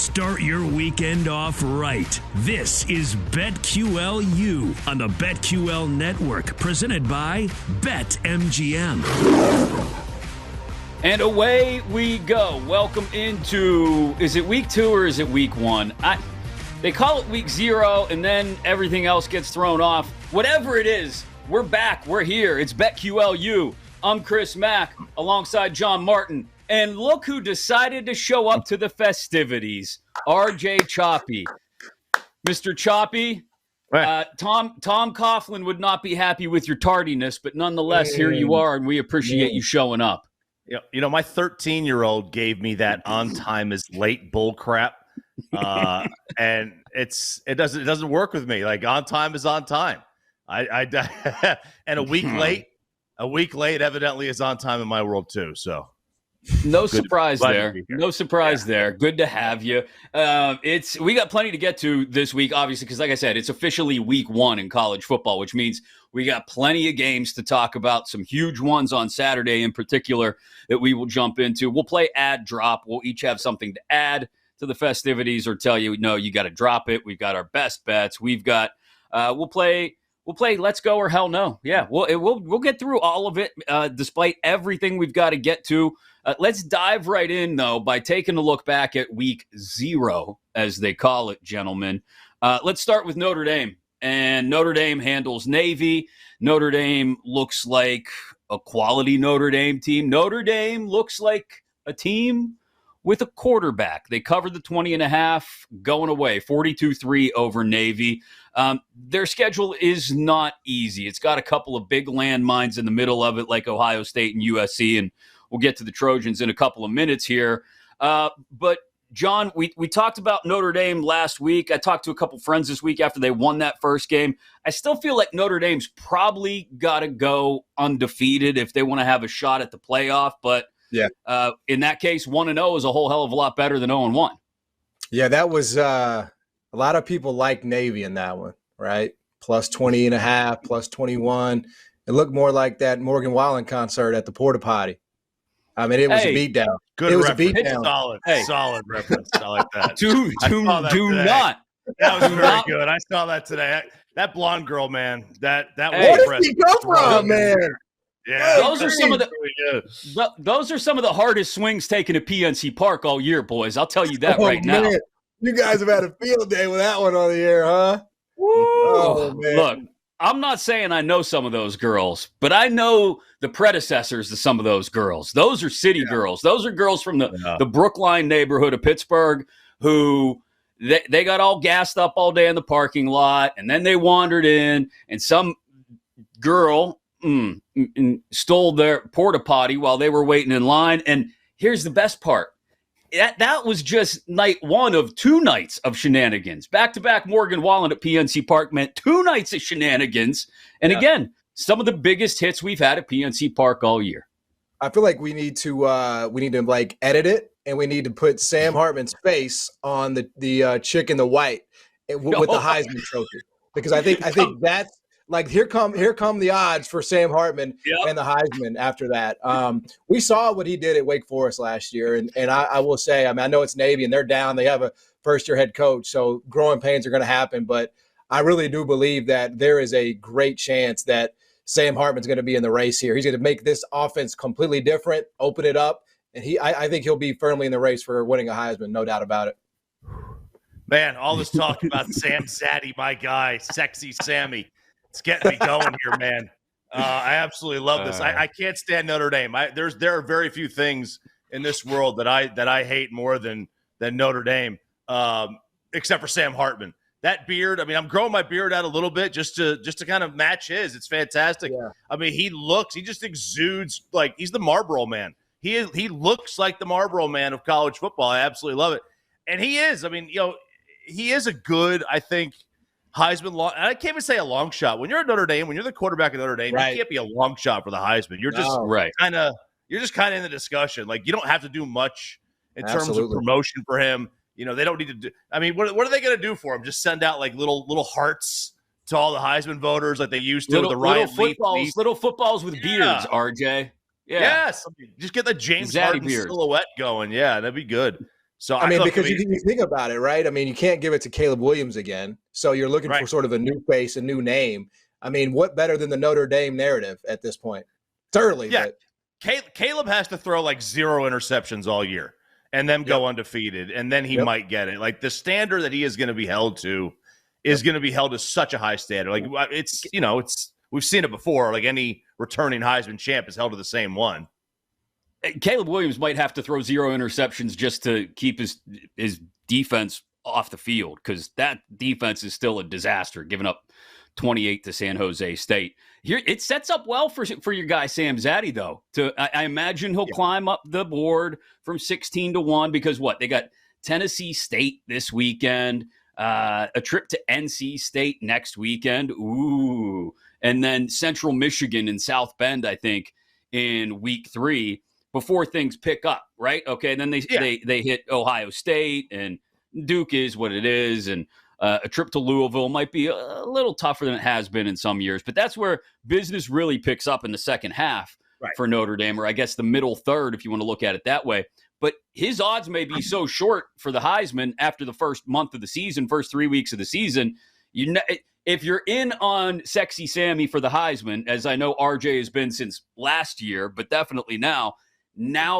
Start your weekend off right. This is BetQLU on the BetQL Network, presented by BetMGM. And away we go. Welcome into, is it week 2 or is it week 1? They call it week 0, and then everything else gets thrown off. Whatever it is, we're back. We're here. It's BetQLU. I'm Chris Mack alongside John Martin. And look who decided to show up to the festivities. RJ Choppy. Mr. Choppy, Tom Coughlin would not be happy with your tardiness, but nonetheless, here you are, and we appreciate you showing up. You know, my 13-year-old gave me that on time is late bull crap. And it doesn't work with me. Like, on time is on time. And a week late evidently is on time in my world too. So no surprise there. No surprise there. Good to have you. We got plenty to get to this week, obviously, because like I said, it's officially week 1 in college football, which means we got plenty of games to talk about, some huge ones on Saturday in particular that we will jump into. We'll play add drop. We'll each have something to add to the festivities or tell you, no, you got to drop it. We've got our best bets. We've got, we'll play Let's Go or Hell No. Yeah, we'll get through all of it, despite everything we've got to get to. Let's dive right in, though, by taking a look back at week 0, as they call it, gentlemen. Let's start with Notre Dame. And Notre Dame handles Navy. Notre Dame looks like a quality Notre Dame team. Notre Dame looks like a team with a quarterback. They covered the 20.5 going away, 42-3 over Navy. Their schedule is not easy. It's got a couple of big landmines in the middle of it, like Ohio State and USC, and we'll get to the Trojans in a couple of minutes here. But, John, we talked about Notre Dame last week. I talked to a couple friends this week after they won that first game. I still feel like Notre Dame's probably got to go undefeated if they want to have a shot at the playoff, but yeah. In that case, 1-0 is a whole hell of a lot better than 0-1. Yeah, that was a lot of people like Navy in that one, right? Plus 20.5, plus 21. It looked more like that Morgan Wallen concert at the Porta Potty. I mean, it was a beatdown. Good. It was reference. A beatdown. Solid reference. I like that. Do not. That was very good. I saw that today. That blonde girl, man. That was Where did she go from, man? Yeah, those are some of the hardest swings taken at PNC Park all year, boys. I'll tell you that now. You guys have had a field day with that one on the air, huh? Woo. Oh, man. Look, I'm not saying I know some of those girls, but I know the predecessors to some of those girls. Those are city girls. Those are girls from the Brookline neighborhood of Pittsburgh who they got all gassed up all day in the parking lot, and then they wandered in, and some girl stole their porta potty while they were waiting in line. And here's the best part. That was just night 1 of 2 nights of shenanigans. Back-to-back Morgan Wallen at PNC Park meant 2 nights of shenanigans. And again, some of the biggest hits we've had at PNC Park all year. I feel like we need to like edit it, and we need to put Sam Hartman's face on the chick in the white with the Heisman Trophy, because I think that's like here come the odds for Sam Hartman and the Heisman after that. We saw what he did at Wake Forest last year, and I will say, I mean, I know it's Navy and they're down. They have a first-year head coach, so growing pains are going to happen. But I really do believe that there is a great chance that Sam Hartman's going to be in the race here. He's going to make this offense completely different, open it up, and I think he'll be firmly in the race for winning a Heisman, no doubt about it. Man, all this talk about Sam Zaddy, my guy, sexy Sammy. It's getting me going here, man. I absolutely love this. I can't stand Notre Dame. There are very few things in this world that I hate more than Notre Dame, except for Sam Hartman. That beard, I mean, I'm growing my beard out a little bit just to kind of match his. It's fantastic. Yeah. I mean, he just exudes like he's the Marlboro man. He looks like the Marlboro man of college football. I absolutely love it. And he is. I mean, he is a good, I think, Heisman long. I can't even say a long shot. When you're at Notre Dame, when you're the quarterback at Notre Dame, you can't be a long shot for the Heisman. You're just kind of in the discussion. Like, you don't have to do much in terms of promotion for him. They don't need to do. I mean, what are they going to do for him? Just send out like little hearts to all the Heisman voters like they used to. Little footballs with beards. RJ. Yeah. Yes. Just get the James Harden silhouette going. Yeah, that'd be good. So I mean, because you think about it, right? I mean, you can't give it to Caleb Williams again. So you're looking for sort of a new face, a new name. I mean, what better than the Notre Dame narrative at this point? It's early, but Caleb has to throw like 0 interceptions all year and then go undefeated, and then he might get it. Like the standard that he is going to be held to is going to be held to such a high standard. Like it's we've seen it before. Like any returning Heisman champ is held to the same one. Caleb Williams might have to throw 0 interceptions just to keep his defense off the field, because that defense is still a disaster, giving up 28 to San Jose State. Here, it sets up well for your guy Sam Zaddy, though. I imagine he'll climb up the board from 16-1, because they got Tennessee State this weekend, a trip to NC State next weekend, and then Central Michigan and South Bend, I think, in week 3. Before things pick up, right? Okay, and then they hit Ohio State, and Duke is what it is, and a trip to Louisville might be a little tougher than it has been in some years, but that's where business really picks up in the second half for Notre Dame, or I guess the middle third, if you want to look at it that way. But his odds may be so short for the Heisman after the first month of the season, first 3 weeks of the season. If you're in on Sexy Sammy for the Heisman, as I know RJ has been since last year, but definitely now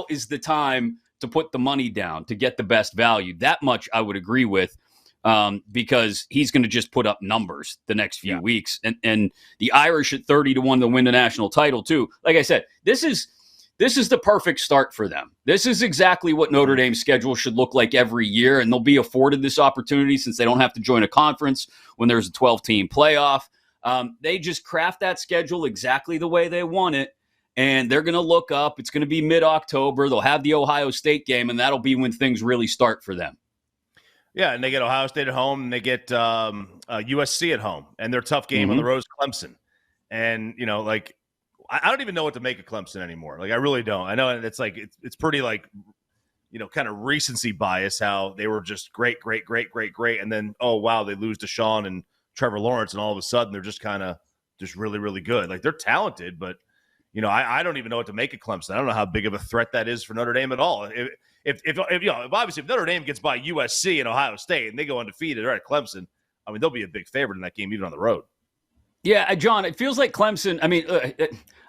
is the time to put the money down to get the best value. That much I would agree with, because he's going to just put up numbers the next few weeks. And the Irish at 30-1 to win the national title too. Like I said, this is the perfect start for them. This is exactly what Notre Dame's schedule should look like every year, and they'll be afforded this opportunity since they don't have to join a conference when there's a 12-team playoff. They just craft that schedule exactly the way they want it. And they're going to look up. It's going to be mid-October. They'll have the Ohio State game, and that'll be when things really start for them. Yeah, and they get Ohio State at home, and they get USC at home, and their tough game on the road is Clemson. And, I don't even know what to make of Clemson anymore. Like, I really don't. I know it's like it's pretty, like, kind of recency bias, how they were just great. And then, oh, wow, they lose to Sean and Trevor Lawrence, and all of a sudden they're just kind of just really, really good. Like, they're talented, but I don't even know what to make of Clemson. I don't know how big of a threat that is for Notre Dame at all. If Notre Dame gets by USC and Ohio State and they go undefeated, or at Clemson, I mean, they'll be a big favorite in that game, even on the road. Yeah, John, it feels like Clemson. I mean,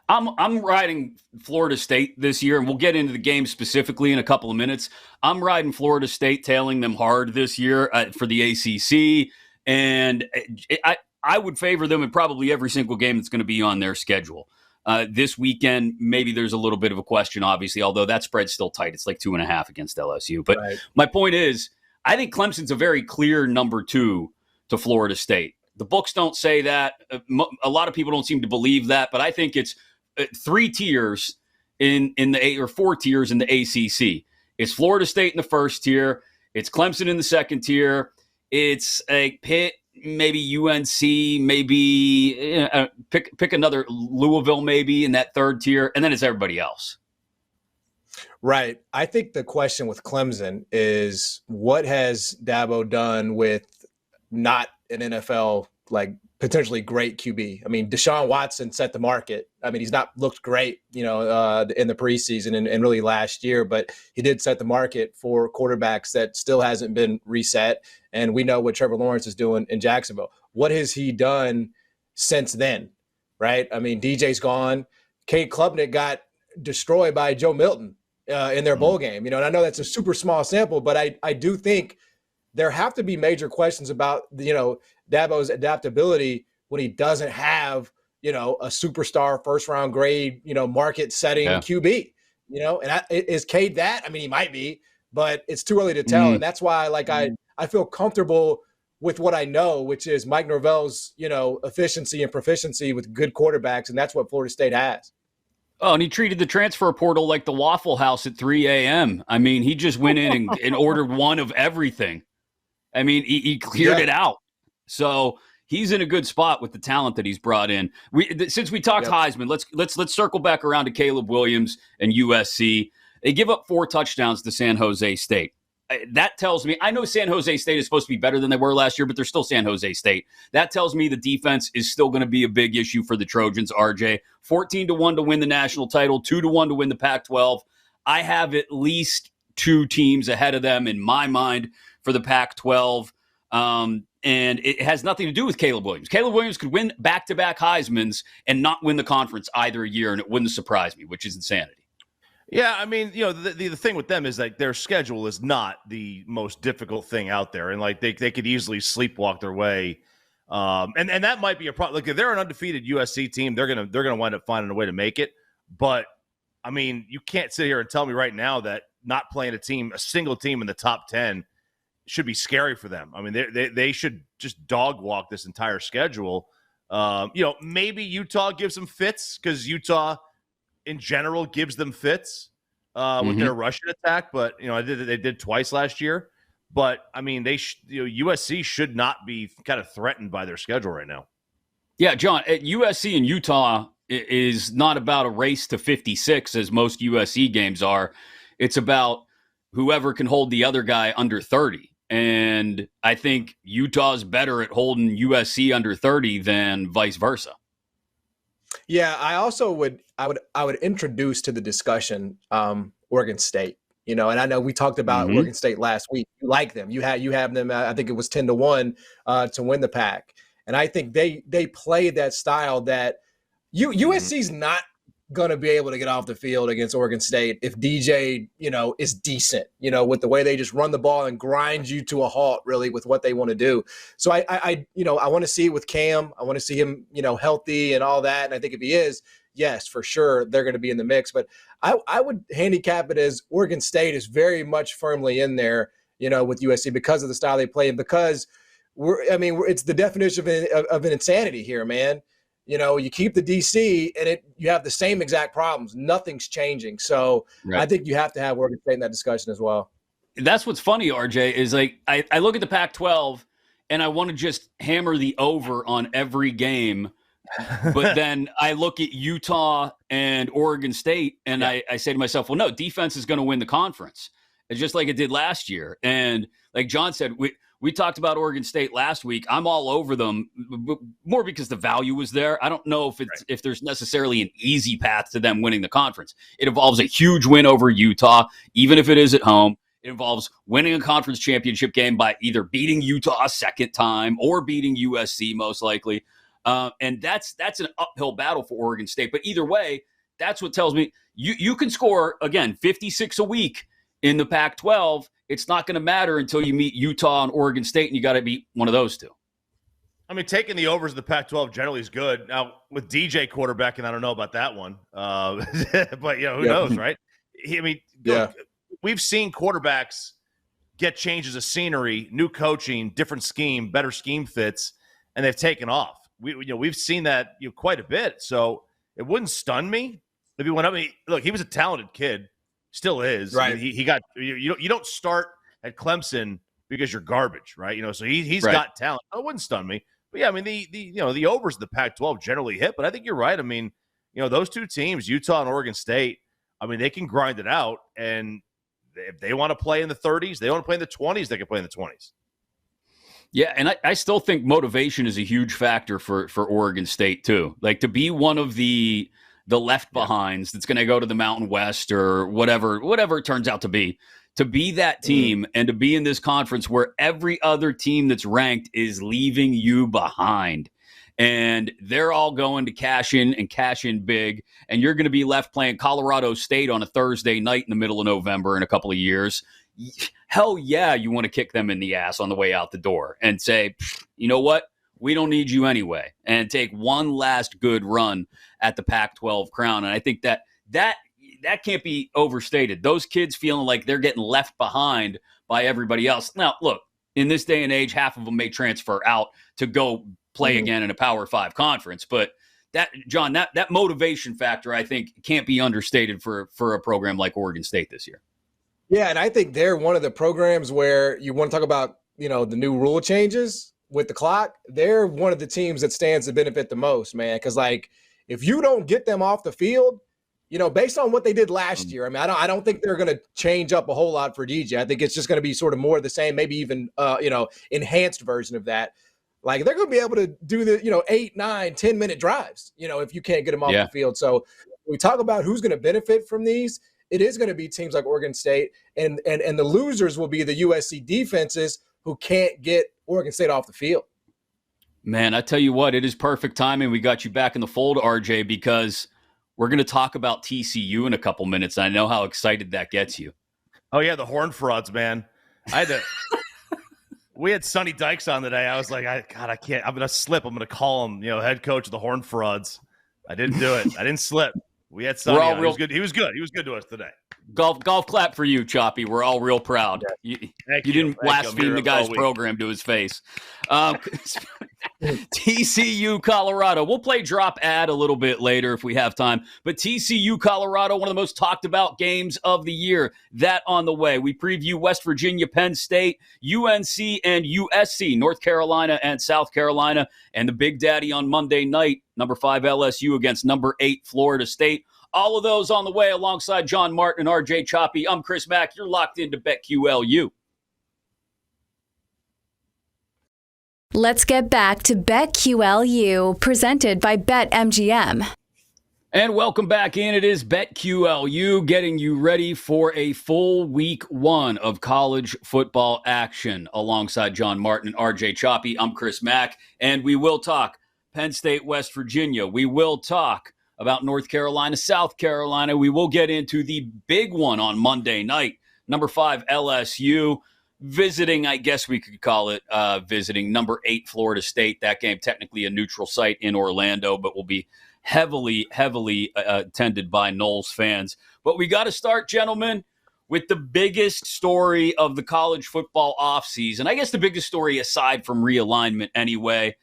I'm riding Florida State this year, and we'll get into the game specifically in a couple of minutes. I'm riding Florida State, tailing them hard this year for the ACC, and I would favor them in probably every single game that's going to be on their schedule. This weekend, maybe there's a little bit of a question, obviously, although that spread's still tight. It's like 2.5 against LSU. But my point is, I think Clemson's a very clear number 2 to Florida State. The books don't say that. A lot of people don't seem to believe that, but I think it's 3 tiers in the or 4 tiers in the ACC. It's Florida State in the first tier. It's Clemson in the second tier. It's a Pitt, maybe UNC, maybe pick another Louisville, maybe in that third tier, and then it's everybody else. Right. I think the question with Clemson is, what has Dabo done with not an NFL, like, potentially great QB? I mean, Deshaun Watson set the market. I mean, he's not looked great, in the preseason and really last year, but he did set the market for quarterbacks that still hasn't been reset. And we know what Trevor Lawrence is doing in Jacksonville. What has he done since then, right? I mean, DJ's gone. Cade Klubnik got destroyed by Joe Milton in their bowl game. And I know that's a super small sample, but I do think there have to be major questions about, Dabo's adaptability when he doesn't have, a superstar first-round grade, market-setting QB, and is Cade that? I mean, he might be, but it's too early to tell. And that's why, I feel comfortable with what I know, which is Mike Norvell's, efficiency and proficiency with good quarterbacks, and that's what Florida State has. Oh, and he treated the transfer portal like the Waffle House at 3 a.m. I mean, he just went in and ordered one of everything. I mean, he cleared it out. So he's in a good spot with the talent that he's brought in. Since we talked Heisman, let's circle back around to Caleb Williams and USC. They give up 4 touchdowns to San Jose State. That tells me, I know San Jose State is supposed to be better than they were last year, but they're still San Jose State. That tells me the defense is still going to be a big issue for the Trojans, RJ. 14-1 to win the national title, 2-1 to win the Pac-12. I have at least two teams ahead of them in my mind for the Pac-12. And it has nothing to do with Caleb Williams. Caleb Williams could win back-to-back Heismans and not win the conference either year, and it wouldn't surprise me, which is insanity. Yeah, I mean, the thing with them is like their schedule is not the most difficult thing out there, and like they could easily sleepwalk their way. And that might be a problem. Like if they're an undefeated USC team, they're gonna wind up finding a way to make it. But I mean, you can't sit here and tell me right now that not playing a single team in the top 10 should be scary for them. I mean, they should just dog walk this entire schedule. Maybe Utah gives them fits because Utah in general gives them fits with their rushing attack. But, they did twice last year. But, I mean, USC should not be kind of threatened by their schedule right now. Yeah, John, at USC and Utah is not about a race to 56 as most USC games are. It's about whoever can hold the other guy under 30. And I think Utah's better at holding USC under 30 than vice versa. Yeah, I also would introduce to the discussion Oregon State. And I know we talked about Oregon State last week. You like them. You have them. I think it was 10-1 to win the Pac. And I think they play that style that USC's not going to be able to get off the field against Oregon State if DJ, is decent, with the way they just run the ball and grind you to a halt, really, with what they want to do. So I want to see it with Cam. I want to see him, healthy and all that. And I think if he is, yes, for sure, they're going to be in the mix. But I would handicap it as Oregon State is very much firmly in there, with USC because of the style they play and because it's the definition of an insanity here, man. You keep the DC and you have the same exact problems. Nothing's changing. So right. I think you have to have Oregon State in that discussion as well. That's what's funny, RJ, is like I look at the Pac-12 and I want to just hammer the over on every game. But then I look at Utah and Oregon State and I say to myself, well, no, defense is going to win the conference. It's just like it did last year. And like John said, we talked about Oregon State last week. I'm all over them more because the value was there. I don't know if there's necessarily an easy path to them winning the conference. It involves a huge win over Utah, even if it is at home. It involves winning a conference championship game by either beating Utah a second time or beating USC most likely. And that's an uphill battle for Oregon State. But either way, that's what tells me you can score, again, 56 a week in the Pac-12. It's not going to matter until you meet Utah and Oregon State, and you got to beat one of those two. I mean, taking the overs of the Pac-12 generally is good. Now, with DJ quarterbacking, I don't know about that one. But, who knows, right? Look, we've seen quarterbacks get changes of scenery, new coaching, different scheme, better scheme fits, and they've taken off. We've seen that quite a bit. So it wouldn't stun me if he went up. Look, he was a talented kid. Still is. Right. I mean, he got you don't start at Clemson because you're garbage, right? So he's got talent. It wouldn't stun me. But yeah, I mean the overs of the Pac-12 generally hit, but I think you're right. I mean, those two teams, Utah and Oregon State, I mean, they can grind it out, and if they want to play in the 30s, they want to play in the 20s, they can play in the 20s. Yeah, and I still think motivation is a huge factor for Oregon State too. Like to be one of the left behinds that's going to go to the Mountain West or whatever it turns out to be that team and to be in this conference where every other team that's ranked is leaving you behind and they're all going to cash in big. And you're going to be left playing Colorado State on a Thursday night in the middle of November in a couple of years. Hell yeah, you want to kick them in the ass on the way out the door and say, you know what? We don't need you anyway, and take one last good run at the Pac-12 crown. And I think that can't be overstated. Those kids feeling like they're getting left behind by everybody else. Now, look, in this day and age, half of them may transfer out to go play again in a Power 5 conference. But that, John, that motivation factor, I think, can't be understated for a program like Oregon State this year. Yeah, and I think they're one of the programs where you want to talk about, the new rule changes with the clock. They're one of the teams that stands to benefit the most, man. Because if you don't get them off the field, based on what they did last year, I don't think they're going to change up a whole lot for DJ. I think it's just going to be sort of more of the same, maybe even enhanced version of that. Like they're going to be able to do the 8, 9, 10 minute drives. If you can't get them off the field. So we talk about who's going to benefit from these. it is going to be teams like Oregon State, and the losers will be the USC defenses who can't get Oregon State off the field. Man, I tell you what, it is perfect timing. We got you back in the fold, RJ, because we're going to talk about TCU in a couple minutes. I know how excited that gets you. Oh, yeah, the Horned Frogs, man. We had Sonny Dykes on today. I was like, I can't. I'm going to slip. I'm going to call him, head coach of the Horned Frogs. I didn't do it. I didn't slip. We had Sonny on. He was good. He was good to us today. Golf clap for you, Choppy. We're all real proud. You didn't blaspheme the guy's program to his face. TCU, Colorado. We'll play drop ad a little bit later if we have time. But TCU, Colorado, one of the most talked about games of the year. That on the way. We preview West Virginia, Penn State, UNC, and USC, North Carolina and South Carolina. And the Big Daddy on Monday night, number 5 LSU against number 8 Florida State. All of those on the way alongside John Martin and RJ Choppy. I'm Chris Mack. You're locked into BetQLU. Let's get back to BetQLU, presented by BetMGM. And welcome back in. It is BetQLU, getting you ready for a full week 1 of college football action. Alongside John Martin and RJ Choppy, I'm Chris Mack, and we will talk Penn State, West Virginia. We will talk about North Carolina, South Carolina. We will get into the big one on Monday night, number 5 LSU. Visiting, I guess we could call it visiting number 8 Florida State. That game technically a neutral site in Orlando, but will be heavily attended by Noles fans. But we got to start, gentlemen, with the biggest story of the college football offseason. I guess the biggest story aside from realignment anyway,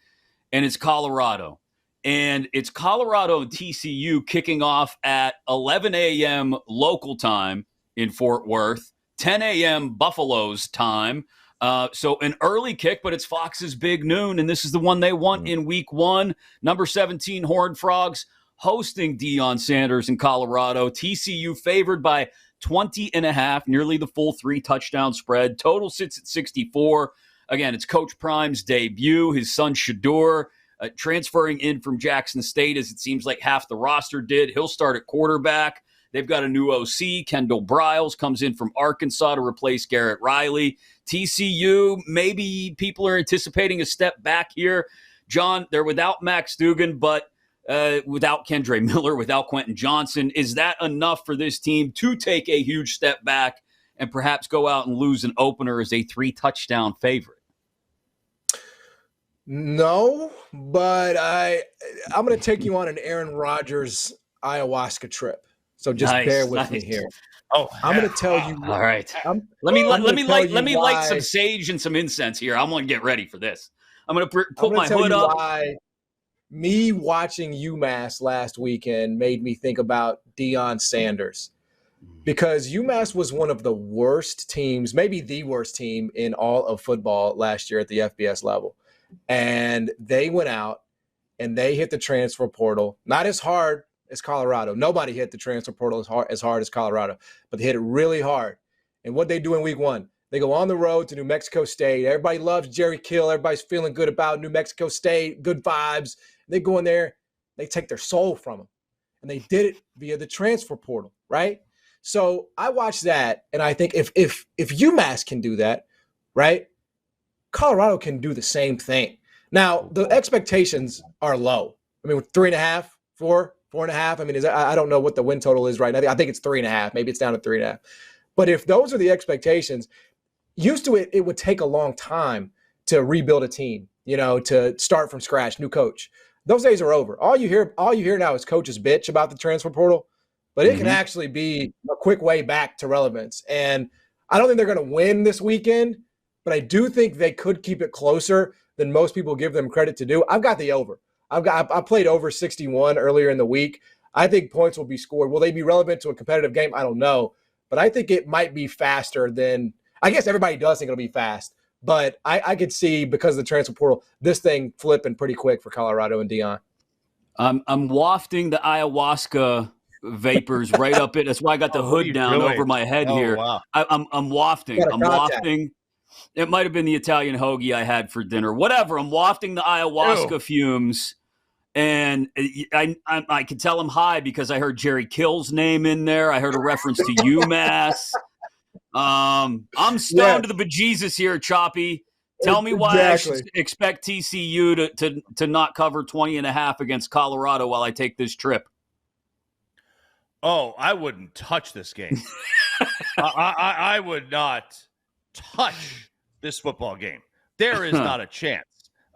and it's Colorado. And it's Colorado and TCU kicking off at 11 a.m. local time in Fort Worth, 10 a.m. Buffalo's time. So an early kick, but it's Fox's big noon, and this is the one they want in week 1. Number 17 Horned Frogs hosting Deion Sanders in Colorado. TCU favored by 20.5, nearly the full 3-touchdown spread. Total sits at 64. Again, it's Coach Prime's debut. His son Shador transferring in from Jackson State, as it seems like half the roster did. He'll start at quarterback. They've got a new OC. Kendall Briles comes in from Arkansas to replace Garrett Riley. TCU, maybe people are anticipating a step back here. John, they're without Max Duggan, but without Kendre Miller, without Quentin Johnson. Is that enough for this team to take a huge step back and perhaps go out and lose an opener as a 3-touchdown favorite? No, but I'm going to take you on an Aaron Rodgers ayahuasca trip. So just bear with me here. Oh, I'm going to tell you. All right. Let me light some sage and some incense here. I'm going to get ready for this. I'm going to put my hood up. Why me watching UMass last weekend made me think about Deion Sanders, because UMass was one of the worst teams, maybe the worst team in all of football last year at the FBS level. And they went out and they hit the transfer portal, not as hard as Colorado. Nobody hit the transfer portal as hard as Colorado, but they hit it really hard. And what they do in week 1, they go on the road to New Mexico State. Everybody loves Jerry Kill. Everybody's feeling good about New Mexico State, good vibes. They go in there, they take their soul from them. And they did it via the transfer portal, right? So I watched that, and I think if UMass can do that, right, Colorado can do the same thing. Now, the expectations are low. I mean, 3.5, 4.5. I mean, I don't know what the win total is right now. I think it's 3.5. Maybe it's down to 3.5. But if those are the expectations, used to it would take a long time to rebuild a team, to start from scratch, new coach. Those days are over. All you hear now is coaches bitch about the transfer portal, but it can actually be a quick way back to relevance. And I don't think they're going to win this weekend, but I do think they could keep it closer than most people give them credit to do. I've got the over. I played over 61 earlier in the week. I think points will be scored. Will they be relevant to a competitive game? I don't know. But I think it might be faster than – I guess everybody does think it'll be fast. But I could see, because of the transfer portal, this thing flipping pretty quick for Colorado and Deion. I'm wafting the ayahuasca vapors right up it. That's why I got the hood down over my head here. Wow. I'm wafting. I'm wafting. It might have been the Italian hoagie I had for dinner. Whatever. I'm wafting the ayahuasca fumes And I could tell him hi because I heard Jerry Kill's name in there. I heard a reference to UMass. I'm stoned to the bejesus here, Choppy. Tell me why I should expect TCU to not cover 20.5 against Colorado while I take this trip. Oh, I wouldn't touch this game. I would not touch this football game. There is not a chance.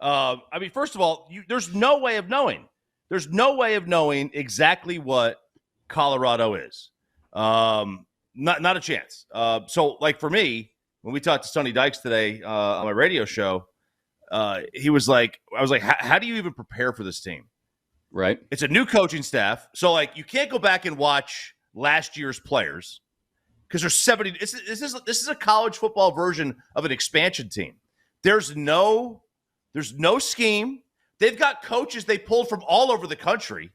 I mean, first of all, there's no way of knowing. There's no way of knowing exactly what Colorado is. Not a chance. So, like for me, when we talked to Sonny Dykes today on my radio show, he was like, I was like, how do you even prepare for this team? Right. It's a new coaching staff. So, like, you can't go back and watch last year's players because there's 70. This is a college football version of an expansion team. There's no scheme. They've got coaches they pulled from all over the country.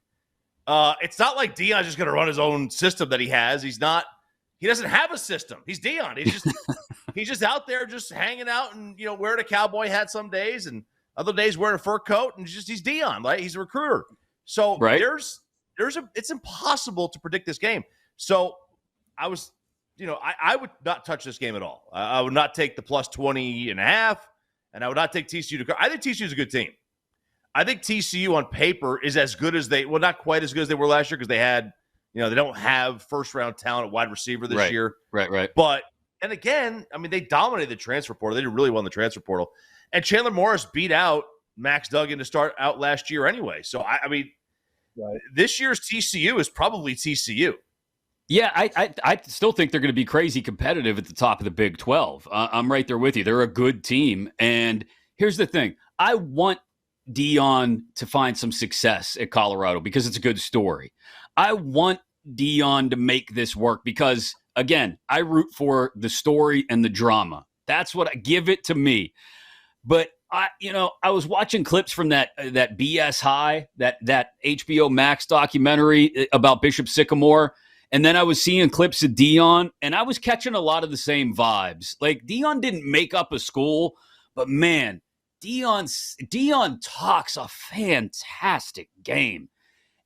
It's not like Deion's just going to run his own system that he has. He doesn't have a system. He's Deion. He's just out there just hanging out and, wearing a cowboy hat some days and other days wearing a fur coat, and he's Deion, right? He's a recruiter. So right. It's impossible to predict this game. So I was, I would not touch this game at all. I would not take the plus 20.5, and I would not take TCU to. I think TCU is a good team. I think TCU on paper is as good as not quite as good as they were last year because they had, they don't have first round talent at wide receiver this year. Right. But, and again, I mean, they dominated the transfer portal. They did really well in the transfer portal. And Chandler Morris beat out Max Duggan to start out last year anyway. So, I mean, this year's TCU is probably TCU. Yeah, I still think they're going to be crazy competitive at the top of the Big 12. I'm right there with you. They're a good team. And here's the thing. I want Deion to find some success at Colorado because it's a good story. I want Deion to make this work because, again, I root for the story and the drama. That's what I give it to me. But I was watching clips from that BS High, that HBO Max documentary about Bishop Sycamore, and then I was seeing clips of Deion, and I was catching a lot of the same vibes. Like, Deion didn't make up a school, but man, Deion talks a fantastic game.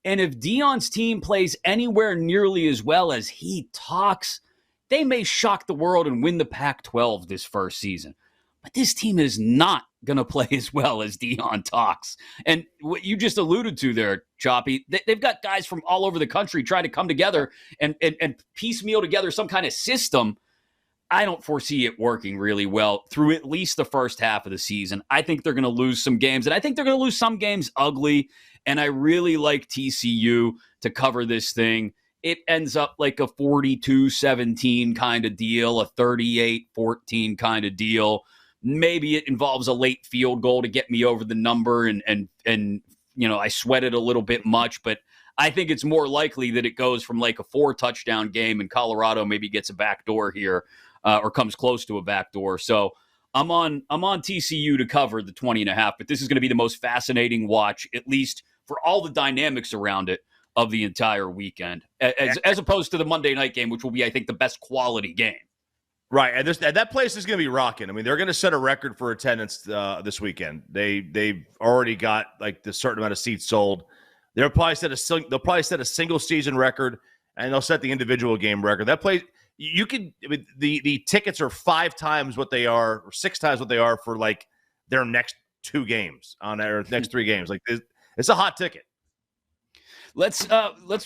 And if Deion's team plays anywhere nearly as well as he talks, they may shock the world and win the Pac-12 this first season. But this team is not going to play as well as Deion talks. And what you just alluded to there, Choppy, they've got guys from all over the country trying to come together and piecemeal together some kind of system. I don't foresee it working really well through at least the first half of the season. I think they're going to lose some games, and I think they're going to lose some games ugly. And I really like TCU to cover this thing. It ends up like a 42-17 kind of deal, a 38-14 kind of deal. Maybe it involves a late field goal to get me over the number, and I sweat it a little bit much, but I think it's more likely that it goes from like a 4-touchdown game and Colorado maybe gets a backdoor here or comes close to a backdoor. So I'm on TCU to cover the 20.5, but this is going to be the most fascinating watch, at least for all the dynamics around it, of the entire weekend, as opposed to the Monday night game, which will be, I think, the best quality game. Right, and that place is going to be rocking. I mean, they're going to set a record for attendance this weekend. They've already got like the certain amount of seats sold. They'll probably set a single season record, and they'll set the individual game record. That place, the tickets are 5 times what they are, or 6 times what they are for like their next 2 games on their next 3 games. Like it's a hot ticket. Let's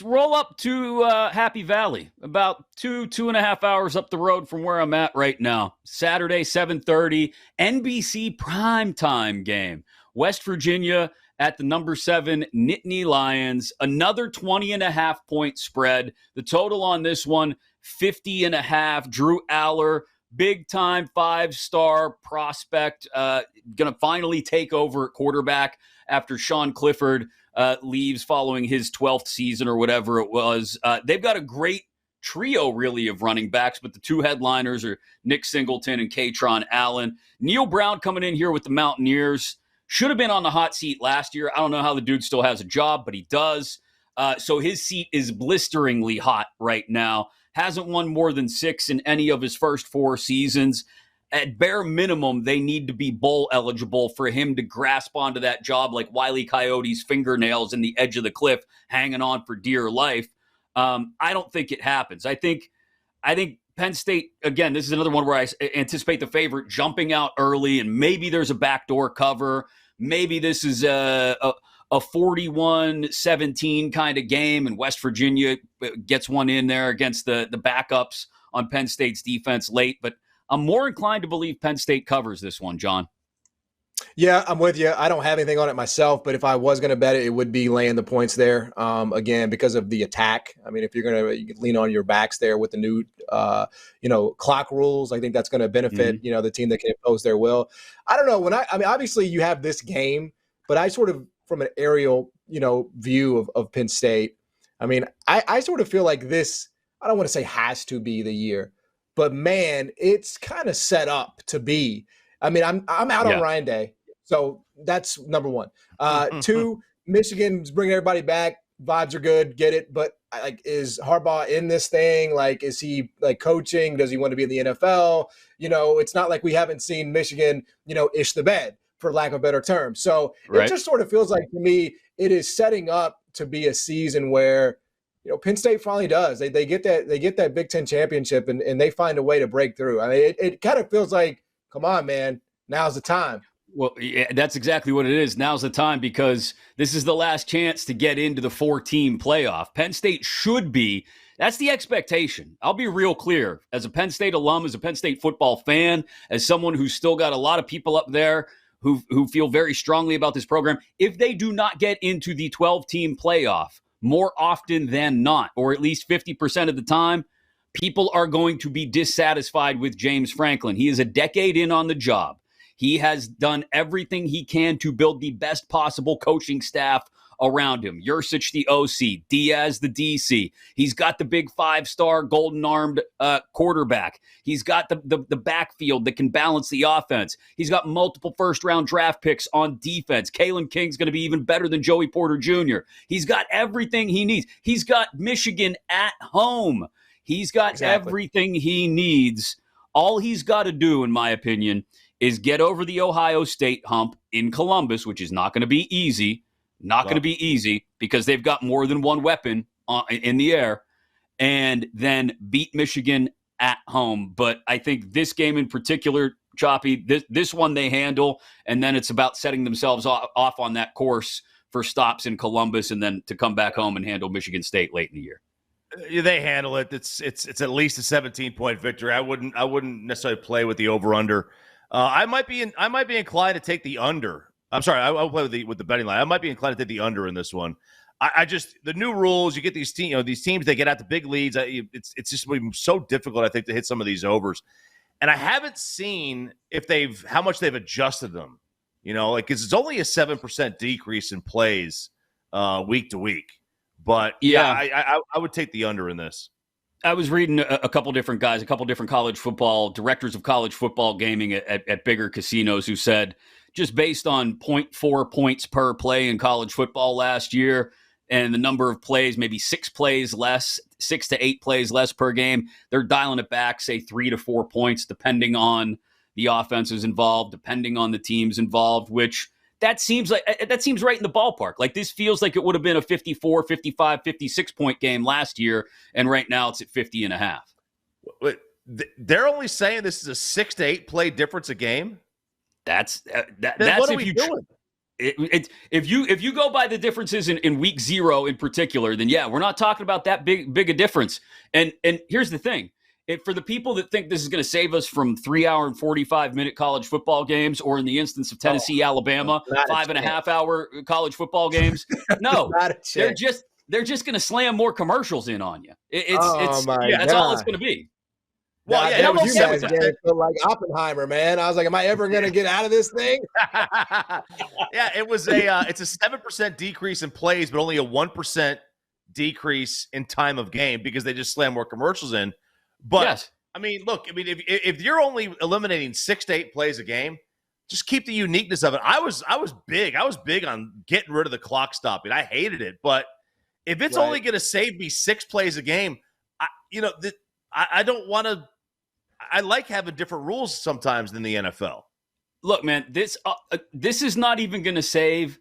roll up to Happy Valley, about 2.5 hours up the road from where I'm at right now. Saturday, 7:30, NBC primetime game. West Virginia at the number 7 Nittany Lions. Another 20.5 point spread. The total on this one, 50.5. Drew Aller, big time 5-star prospect, going to finally take over at quarterback after Sean Clifford leaves following his 12th season or whatever it was. They've got a great trio, really, of running backs, but the 2 headliners are Nick Singleton and Katron Allen. Neil Brown coming in here with the Mountaineers. Should have been on the hot seat last year. I don't know how the dude still has a job, but he does. So his seat is blisteringly hot right now. Hasn't won more than 6 in any of his first 4 seasons. at bare minimum, they need to be bowl eligible for him to grasp onto that job like Wile E. Coyote's fingernails in the edge of the cliff, hanging on for dear life. I don't think it happens. I think Penn State, again, this is another one where I anticipate the favorite jumping out early, and maybe there's a backdoor cover. Maybe this is a 41-17 kind of game, and West Virginia gets one in there against the backups on Penn State's defense late. But I'm more inclined to believe Penn State covers this one, John. Yeah, I'm with you. I don't have anything on it myself, but if I was going to bet it, it would be laying the points there. Again, because of the attack. I mean, if you're going to lean on your backs there with the new, clock rules, I think that's going to benefit, the team that can impose their will. I don't know. Obviously you have this game, but I sort of, from an aerial, view of Penn State, I mean, I sort of feel like this, I don't want to say has to be the year, but man, it's kind of set up to be. I mean, I'm out on Ryan Day, so that's number one. 2, Michigan's bringing everybody back. Vibes are good, get it. But is Harbaugh in this thing? Is he coaching? Does he want to be in the NFL? It's not like we haven't seen Michigan, ish the bed, for lack of a better term. So It just sort of feels like, to me, it is setting up to be a season where, Penn State finally does. They get that Big Ten championship and they find a way to break through. I mean, it kind of feels like, come on, man, now's the time. Well, yeah, that's exactly what it is. Now's the time, because this is the last chance to get into the 4-team playoff. Penn State should be. That's the expectation. I'll be real clear. As a Penn State alum, as a Penn State football fan, as someone who's still got a lot of people up there who feel very strongly about this program, if they do not get into the 12-team playoff more often than not, or at least 50% of the time, people are going to be dissatisfied with James Franklin. He is a decade in on the job. He has done everything he can to build the best possible coaching staff around him. Yursich, the OC, Diaz, the DC. He's got the big 5-star golden-armed quarterback. He's got the backfield that can balance the offense. He's got multiple first-round draft picks on defense. Kalen King's going to be even better than Joey Porter Jr. He's got everything he needs. He's got Michigan at home. He's got everything he needs. All he's got to do, in my opinion, is get over the Ohio State hump in Columbus, which is not going to be easy. Not going to be easy, because they've got more than one weapon in the air, and then beat Michigan at home. But I think this game in particular, Choppy, this one they handle, and then it's about setting themselves off on that course for stops in Columbus and then to come back home and handle Michigan State late in the year. They handle it. It's at least a 17-point victory. I wouldn't necessarily play with the over/under. I might be inclined to take the under. I'm sorry, I'll play with the betting line. I might be inclined to take the under in this one. I just, the new rules, you get these teams, they get out the big leads. It's just so difficult, I think, to hit some of these overs. And I haven't seen how much they've adjusted them. Because it's only a 7% decrease in plays week to week. But I would take the under in this. I was reading a couple different guys, a couple different college football directors of college football gaming at bigger casinos, who said, just based on 0.4 points per play in college football last year and the number of plays, maybe 6 to 8 plays less per game, they're dialing it back, say 3 to 4 points, depending on the offenses involved, depending on the teams involved, which that seems right in the ballpark. Like, this feels like it would have been a 54, 55, 56 point game last year, and right now it's at 50.5. They're only saying this is a 6 to 8 play difference a game. That's what are we doing? If you go by the differences in week 0 in particular, then we're not talking about that big a difference. And here's the thing. For the people that think this is going to save us from 3-hour and 45-minute college football games, or in the instance of Tennessee, Alabama, 5.5-hour college football games, no, they're just going to slam more commercials in on you. That's all it's going to be. Well, that was you guys, Gary, feel like Oppenheimer, man. I was like, am I ever going to get out of this thing? It's a 7% decrease in plays, but only a 1% decrease in time of game, because they just slam more commercials in. But yes. If you're only eliminating 6 to 8 plays a game, just keep the uniqueness of it. I was big on getting rid of the clock stopping. I hated it, but if it's only going to save me 6 plays a game, I don't want to I like having different rules sometimes than the NFL. Look, man, this is not even going to save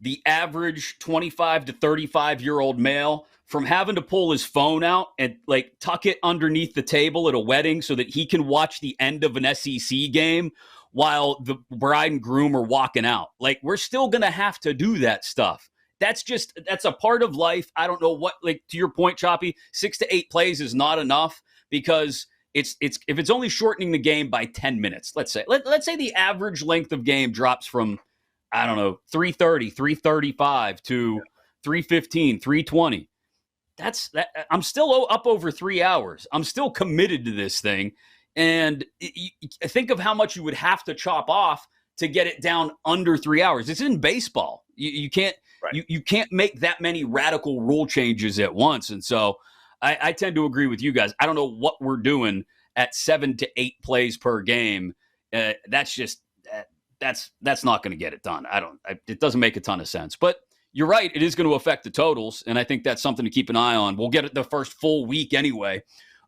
the average 25 to 35-year-old male from having to pull his phone out and like tuck it underneath the table at a wedding so that he can watch the end of an SEC game while the bride and groom are walking out. Like, we're still going to have to do that stuff. That's a part of life. I don't know what, like, to your point, Choppy, 6 to 8 plays is not enough because it's if it's only shortening the game by 10 minutes, let's say the average length of game drops from, I don't know, 3:30, 3:35 to 3:15, 3:20. That's that. I'm still up over 3 hours. I'm still committed to this thing. And think of how much you would have to chop off to get it down under 3 hours. It's in baseball. You can't you can't make that many radical rule changes at once. And so I tend to agree with you guys. I don't know what we're doing at 7 to 8 plays per game. That's not going to get it done. It doesn't make a ton of sense. But you're right. It is going to affect the totals. And I think that's something to keep an eye on. We'll get it the first full week anyway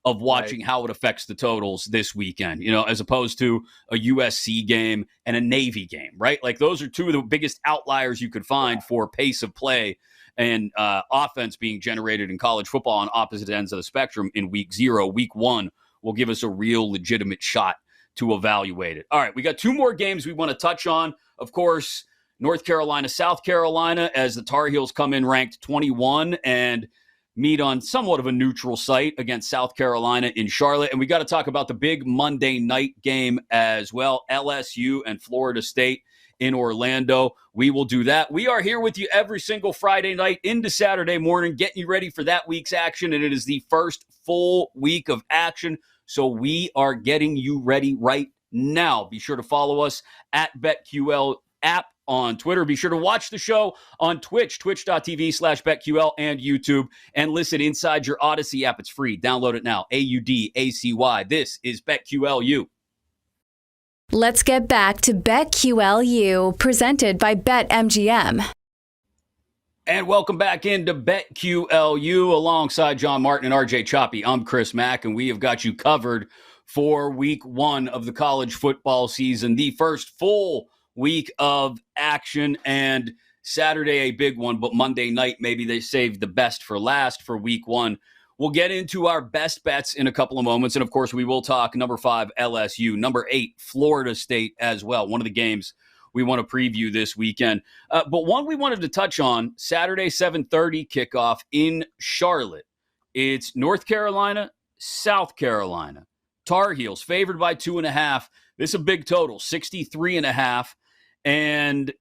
of watching how it affects the totals this weekend, as opposed to a USC game and a Navy game, right? Like, those are two of the biggest outliers you could find for pace of play and offense being generated in college football on opposite ends of the spectrum in week 0. Week 1 will give us a real legitimate shot to evaluate it. All right, we got 2 more games we want to touch on. Of course, North Carolina, South Carolina, as the Tar Heels come in ranked 21 and meet on somewhat of a neutral site against South Carolina in Charlotte. And we got to talk about the big Monday night game as well, LSU and Florida State in Orlando. We will do that. We are here with you every single Friday night into Saturday morning, getting you ready for that week's action. And it is the first full week of action. So we are getting you ready right now. Be sure to follow us at BetQL app on Twitter. Be sure to watch the show on Twitch, twitch.tv/BetQL, and YouTube. And listen inside your Odyssey app. It's free. Download it now. AUDACY. This is BetQLU. Let's get back to BetQLU, presented by BetMGM. And welcome back into BetQLU alongside John Martin and RJ Choppy. I'm Chris Mack, and we have got you covered for week 1 of the college football season, the first full week of action, and Saturday a big one, but Monday night maybe they saved the best for last for week 1. We'll get into our best bets in a couple of moments, and of course we will talk number 5 LSU, number 8 Florida State as well, one of the games we want to preview this weekend. But one we wanted to touch on, Saturday 7:30 kickoff in Charlotte. It's North Carolina, South Carolina. Tar Heels favored by 2.5. This is a big total, 63.5. And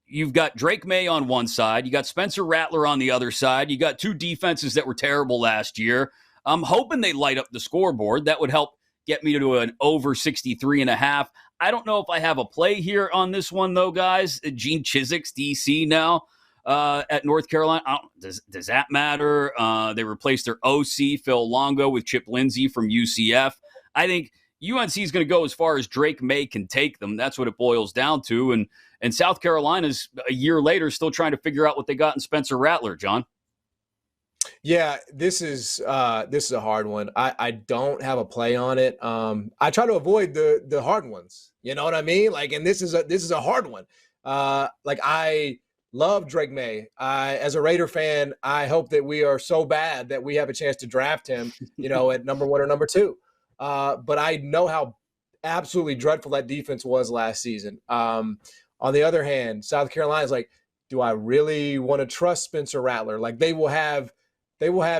you've got Drake May on one side. You got Spencer Rattler on the other side. You got 2 defenses that were terrible last year. I'm hoping they light up the scoreboard. That would help get me to an over 63.5. I don't know if I have a play here on this one, though, guys. Gene Chiswick's DC now at North Carolina. Does that matter? They replaced their OC, Phil Longo, with Chip Lindsey from UCF. I think UNC is going to go as far as Drake May can take them. That's what it boils down to. And South Carolina's a year later still trying to figure out what they got in Spencer Rattler, John. Yeah, this is a hard one. I don't have a play on it. I try to avoid the hard ones. You know what I mean? Like, and this is a hard one. Like, I love Drake May. As a Raider fan, I hope that we are so bad that we have a chance to draft him, at number 1 or number 2. But I know how absolutely dreadful that defense was last season. On the other hand, South Carolina is like, do I really want to trust Spencer Rattler? Like, they will have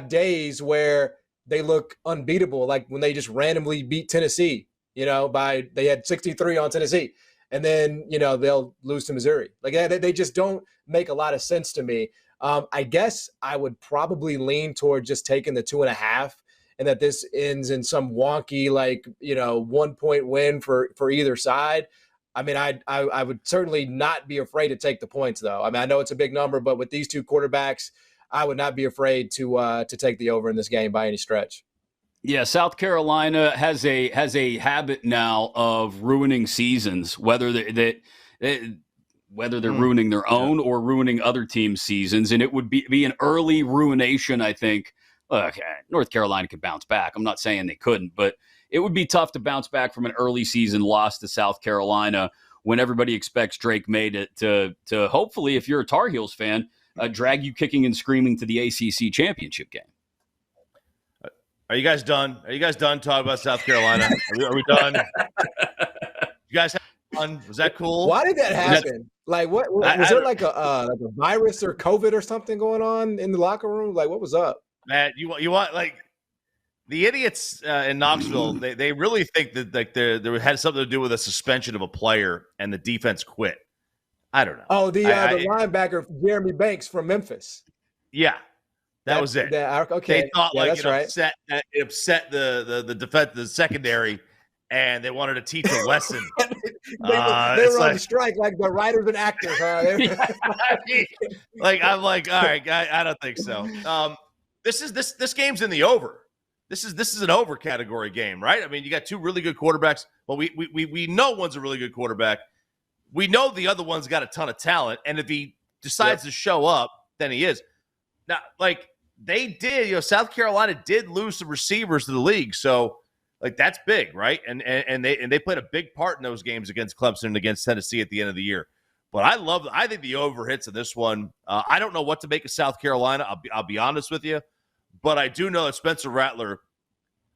days where they look unbeatable, like when they just randomly beat Tennessee, they had 63 on Tennessee. And then, they'll lose to Missouri. Like, they just don't make a lot of sense to me. I guess I would probably lean toward just taking the 2.5 and that this ends in some wonky, 1-point win for either side. I mean, I would certainly not be afraid to take the points, though. I mean, I know it's a big number, but with these 2 quarterbacks, I would not be afraid to take the over in this game by any stretch. Yeah, South Carolina has a habit now of ruining seasons, whether they're ruining their own or ruining other teams' seasons, and it would be an early ruination, I think. Look, North Carolina could bounce back. I'm not saying they couldn't, but it would be tough to bounce back from an early season loss to South Carolina when everybody expects Drake May to hopefully, if you're a Tar Heels fan, drag you kicking and screaming to the ACC championship game. Are you guys done? Are you guys done talking about South Carolina? Are we done? You guys have fun? Was that cool? Why did that happen? Like, what was there like a virus or COVID or something going on in the locker room? Like, what was up? Matt, you want like the idiots in Knoxville? They really think that like there had something to do with a suspension of a player and the defense quit. I don't know. Oh, the linebacker Jeremy Banks from Memphis. Yeah. That was it. Okay. They thought that's right. it upset the defense, the secondary, and they wanted to teach a lesson. they were on strike like the writers and actors. Huh? I'm like, all right, I don't think so. This game's in the over. This is an over category game, right? I mean, you got two really good quarterbacks. Well, we know one's a really good quarterback. We know the other one's got a ton of talent, and if he decides to show up, then he is. Now, like they did, South Carolina did lose some receivers to the league, so like that's big, right? And they played a big part in those games against Clemson and against Tennessee at the end of the year. But I think the over hits in this one. I don't know what to make of South Carolina. I'll be honest with you, but I do know that Spencer Rattler,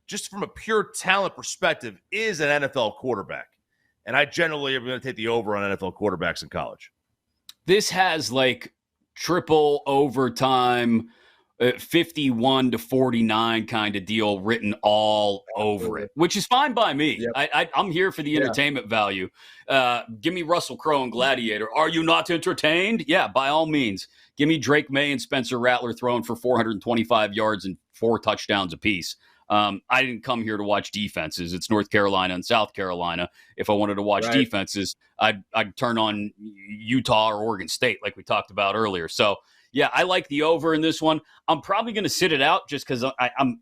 just from a pure talent perspective, is an NFL quarterback. And I generally am going to take the over on NFL quarterbacks in college. This has like triple overtime, 51-49 kind of deal written all over it, which is fine by me. Yep. I'm here for the entertainment value. Give me Russell Crowe and Gladiator. Are you not entertained? Yeah, by all means. Give me Drake May and Spencer Rattler throwing for 425 yards and 4 touchdowns apiece. I didn't come here to watch defenses. It's North Carolina and South Carolina. If I wanted to watch defenses, I'd turn on Utah or Oregon State like we talked about earlier. So, yeah, I like the over in this one. I'm probably going to sit it out just because I'm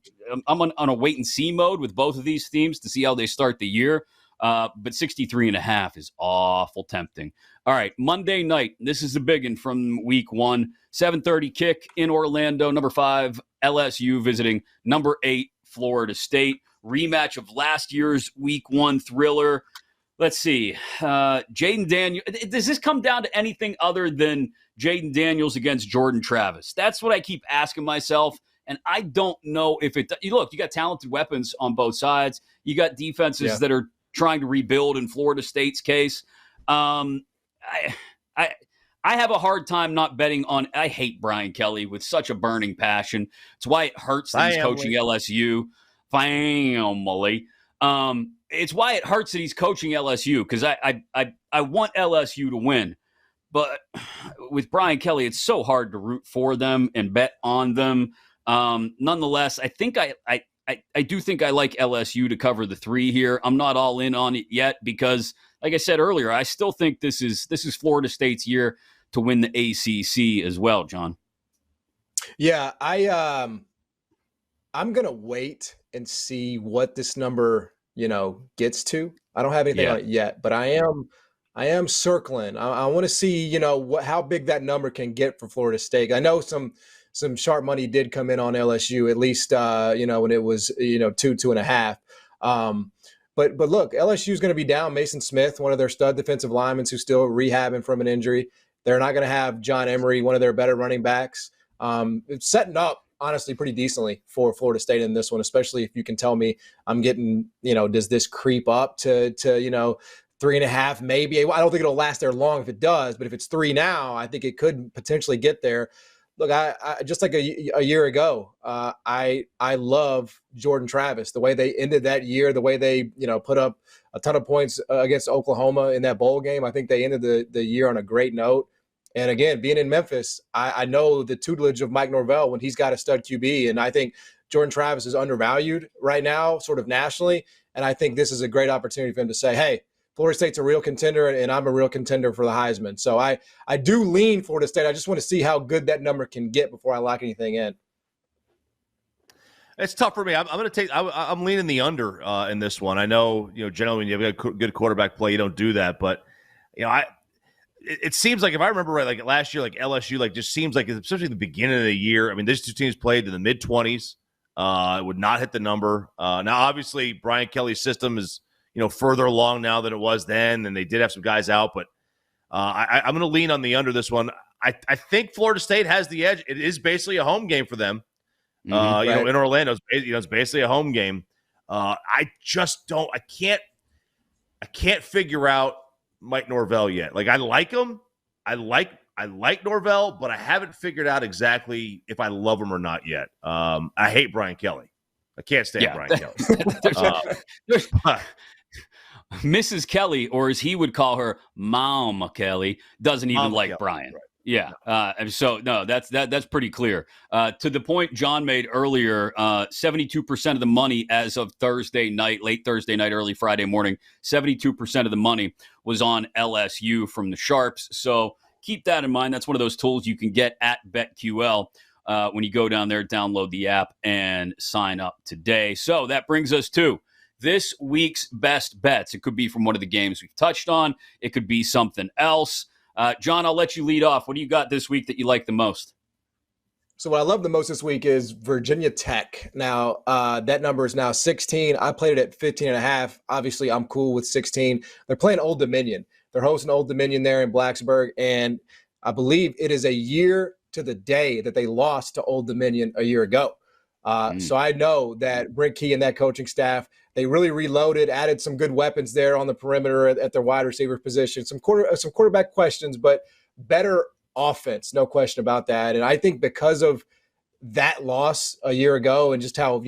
on a wait-and-see mode with both of these teams to see how they start the year. But 63.5 is awful tempting. All right, Monday night. This is a big one from week 1. 7:30 kick in Orlando. Number 5, LSU visiting number 8, Florida State. Rematch of last year's week 1 thriller. Let's see. Jaden Daniels. Does this come down to anything other than Jaden Daniels against Jordan Travis? That's what I keep asking myself. And I don't know if it – look, you got talented weapons on both sides. You got defenses that are trying to rebuild in Florida State's case. I have a hard time not betting on – I hate Brian Kelly with such a burning passion. It's why it hurts that he's coaching LSU. Family. It's why it hurts that he's coaching LSU because I want LSU to win. But with Brian Kelly, it's so hard to root for them and bet on them. Nonetheless, I think I do think I like LSU to cover the 3 here. I'm not all in on it yet because, like I said earlier, I still think this is Florida State's year to win the ACC as well, John. Yeah, I'm gonna wait and see what this number gets to. I don't have anything on it yet, but I am circling. I want to see how big that number can get for Florida State. I know some sharp money did come in on LSU, at least when it was 2.5. But look, LSU is going to be down Mason Smith, one of their stud defensive linemen who's still rehabbing from an injury. They're not going to have John Emery, one of their better running backs. It's setting up honestly pretty decently for Florida State in this one, especially if you can tell me I'm getting, does this creep up to 3.5 maybe? I don't think it'll last there long if it does, but if it's 3 now, I think it could potentially get there. Look, I just like a year ago, I love Jordan Travis, the way they ended that year, the way they, put up a ton of points against Oklahoma in that bowl game. I think they ended the year on a great note. And again, being in Memphis, I know the tutelage of Mike Norvell when he's got a stud QB. And I think Jordan Travis is undervalued right now, sort of nationally. And I think this is a great opportunity for him to say, hey, Florida State's a real contender, and I'm a real contender for the Heisman. So I do lean Florida State. I just want to see how good that number can get before I lock anything in. It's tough for me. I'm leaning the under in this one. I know, generally when you have a good quarterback play, you don't do that. But, it seems like if I remember right, like last year, like LSU, like just seems like especially at the beginning of the year. I mean, these two teams played in the mid-20s. It would not hit the number. Now, obviously, Brian Kelly's system is further along now than it was then, and they did have some guys out. But I'm going to lean on the under this one. I think Florida State has the edge. It is basically a home game for them. In Orlando, it's basically a home game. I can't figure out Mike Norvell yet. Like, I like him. I like Norvell, but I haven't figured out exactly if I love him or not yet. I hate Brian Kelly. I can't stand Brian Kelly. Mrs. Kelly, or as he would call her, Mom Kelly, doesn't even like Kelly, Brian. Right. Yeah. And so, no, that's pretty clear. To the point John made earlier, 72% of the money as of Thursday night, late Thursday night, early Friday morning, 72% of the money was on LSU from the Sharps. So keep that in mind. That's one of those tools you can get at BetQL when you go down there, download the app, and sign up today. So that brings us to this week's best bets. It could be from one of the games we've touched on. It could be something else. John, I'll let you lead off. What do you got this week that you like the most? So what I love the most this week is Virginia Tech. Now, that number is now 16. I played it at 15.5. Obviously, I'm cool with 16. They're playing Old Dominion. They're hosting Old Dominion there in Blacksburg, and I believe it is a year to the day that they lost to Old Dominion a year ago. So I know that Brent Key and that coaching staff, they really reloaded, added some good weapons there on the perimeter at their wide receiver position, some quarterback questions, but better offense, no question about that. And I think because of that loss a year ago and just how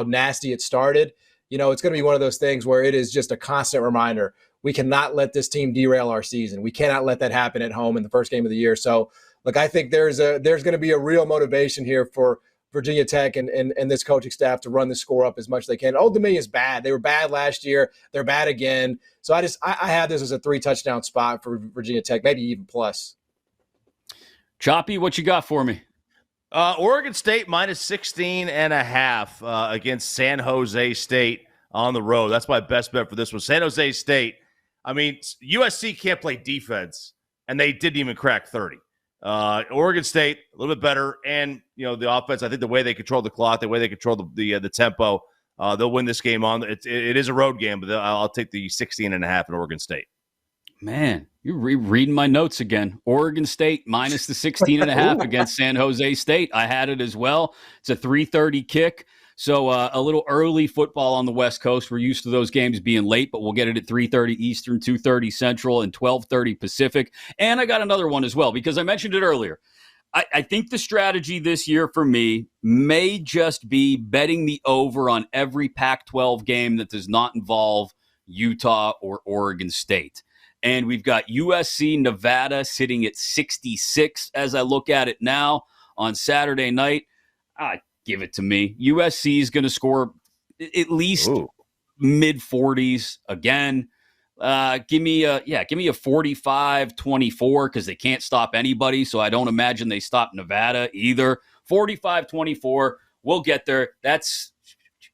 nasty it started, it's going to be one of those things where it is just a constant reminder. We cannot let this team derail our season. We cannot let that happen at home in the first game of the year. So, look, I think there's going to be a real motivation here for Virginia Tech and this coaching staff to run the score up as much as they can. Old Dominion is bad. They were bad last year. They're bad again. So I have this as a 3-touchdown spot for Virginia Tech, maybe even plus. Choppy, what you got for me? Oregon State minus 16.5 against San Jose State on the road. That's my best bet for this one. San Jose State. I mean, USC can't play defense, and they didn't even crack 30. Oregon State, a little bit better, and the offense. I think the way they control the clock, the way they control the tempo, they'll win this game. It is a road game, but I'll take the 16.5 in Oregon State. Man, you're reading my notes again. Oregon State minus the 16.5 against San Jose State. I had it as well. It's a 3:30 kick. So a little early football on the West Coast. We're used to those games being late, but we'll get it at 3:30 Eastern, 2:30 Central, and 12:30 Pacific. And I got another one as well because I mentioned it earlier. I think the strategy this year for me may just be betting the over on every Pac-12 game that does not involve Utah or Oregon State. And we've got USC, Nevada sitting at 66 as I look at it now on Saturday night. Give it to me. USC is going to score at least mid-40s again. Give me a 45-24 because they can't stop anybody, so I don't imagine they stop Nevada either. 45-24, we'll get there. That's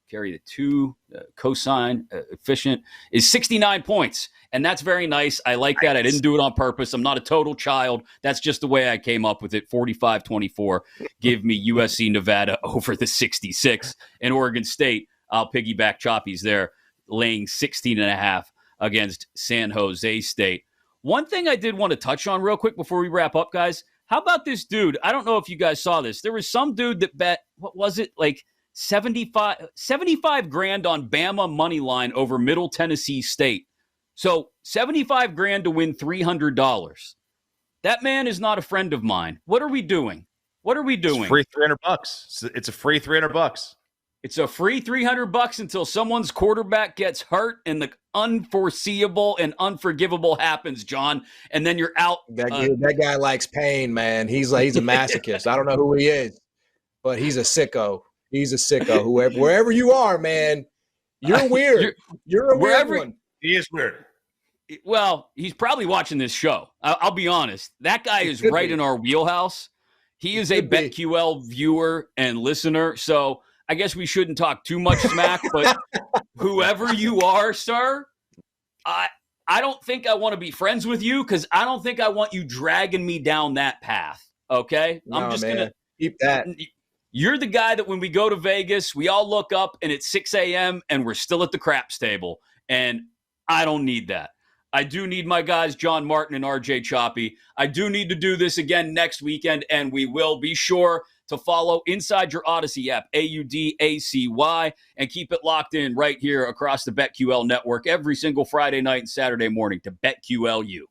carry the 2 cosine efficient is 69 points. And that's very nice. I like that. I didn't do it on purpose. I'm not a total child. That's just the way I came up with it. 45-24. Give me USC Nevada over the 66. And Oregon State, I'll piggyback Choppy's there, laying 16.5 against San Jose State. One thing I did want to touch on real quick before we wrap up, guys. How about this dude? I don't know if you guys saw this. There was some dude that bet, what was it, like 75 grand on Bama money line over Middle Tennessee State. So $75,000 to win $300. That man is not a friend of mine. What are we doing? It's free $300. It's a free $300. It's a free $300 until someone's quarterback gets hurt and the unforeseeable and unforgivable happens, John. And then you're out. That guy likes pain, man. He's a masochist. I don't know who he is, but he's a sicko. Wherever you are, man, you're weird. You're a weird one. He is weird. Well, he's probably watching this show. I'll be honest. That guy is right in our wheelhouse. He is a BetQL viewer and listener. So I guess we shouldn't talk too much smack, but whoever you are, sir, I don't think I want to be friends with you because I don't think I want you dragging me down that path. Okay? I'm just going to keep that. You're the guy that when we go to Vegas, we all look up and it's 6 a.m. and we're still at the craps table. And I don't need that. I do need my guys, John Martin and RJ Choppy. I do need to do this again next weekend, and we will. Be sure to follow inside your Odyssey app, AUDACY, and keep it locked in right here across the BetQL network every single Friday night and Saturday morning to BetQLU.